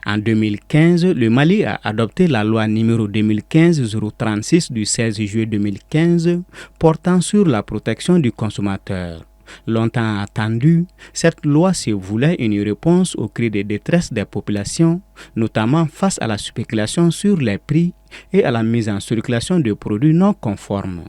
En 2015, le Mali a adopté la loi numéro 2015-036 du 16 juillet 2015 portant sur la protection du consommateur. Longtemps attendue, cette loi se voulait une réponse aux cris de détresse des populations, notamment face à la spéculation sur les prix et à la mise en circulation de produits non conformes.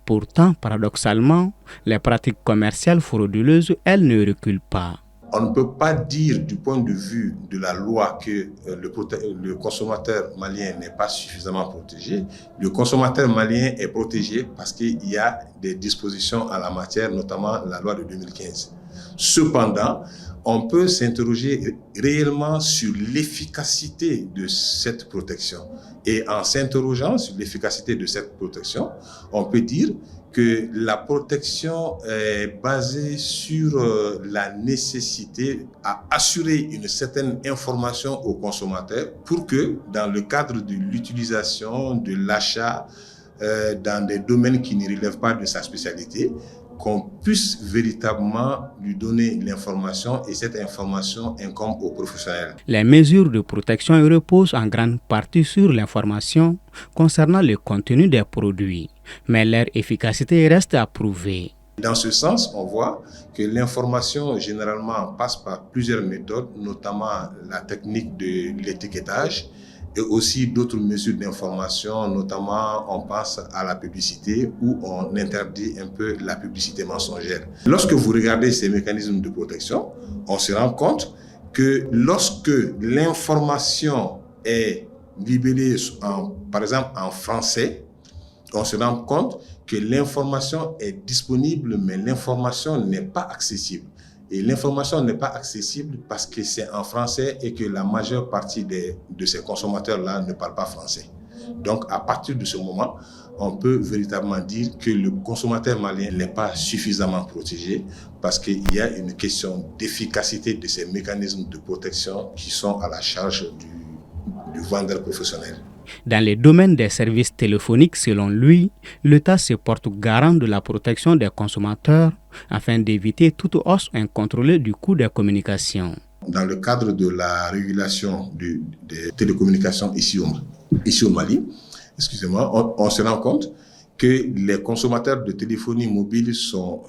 Pourtant, paradoxalement, les pratiques commerciales frauduleuses, elles ne reculent pas. On ne peut pas dire du point de vue de la loi que le consommateur malien n'est pas suffisamment protégé. Le consommateur malien est protégé parce qu'il y a des dispositions en la matière, notamment la loi de 2015. Cependant, on peut s'interroger réellement sur l'efficacité de cette protection. Et en s'interrogeant sur l'efficacité de cette protection, on peut dire que la protection est basée sur la nécessité à assurer une certaine information aux consommateurs pour que, dans le cadre de l'utilisation, de l'achat, dans des domaines qui ne relèvent pas de sa spécialité, qu'on puisse véritablement lui donner l'information et cette information incombe aux professionnels. Les mesures de protection reposent en grande partie sur l'information concernant le contenu des produits, mais leur efficacité reste à prouver. Dans ce sens, on voit que l'information généralement passe par plusieurs méthodes, notamment la technique de l'étiquetage, et aussi d'autres mesures d'information, notamment on pense à la publicité où on interdit un peu la publicité mensongère. Lorsque vous regardez ces mécanismes de protection, on se rend compte que lorsque l'information est libellée par exemple en français, on se rend compte que l'information est disponible mais l'information n'est pas accessible. Et l'information n'est pas accessible parce que c'est en français et que la majeure partie de ces consommateurs-là ne parlent pas français. Donc, à partir de ce moment, on peut véritablement dire que le consommateur malien n'est pas suffisamment protégé parce qu'il y a une question d'efficacité de ces mécanismes de protection qui sont à la charge du vendeur professionnel. Dans le domaine des services téléphoniques, selon lui, l'État se porte garant de la protection des consommateurs afin d'éviter toute hausse incontrôlée du coût des communications. Dans le cadre de la régulation des télécommunications ici au Mali, on se rend compte que les consommateurs de téléphonie mobile sont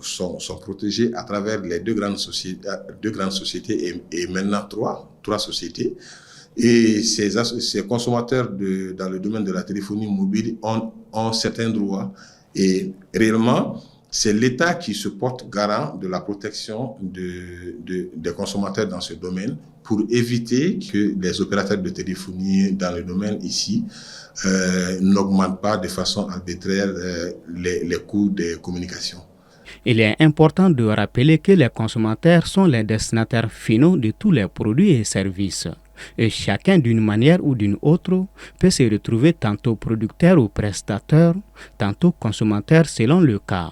protégés à travers les deux grandes sociétés et maintenant trois sociétés. Et ces consommateurs dans le domaine de la téléphonie mobile ont certains droits. Et réellement, c'est l'État qui se porte garant de la protection des consommateurs dans ce domaine pour éviter que les opérateurs de téléphonie dans le domaine ici n'augmentent pas de façon arbitraire les coûts des communications. Il est important de rappeler que les consommateurs sont les destinataires finaux de tous les produits et services. Et chacun, d'une manière ou d'une autre, peut se retrouver tantôt producteur ou prestateur, tantôt consommateur selon le cas.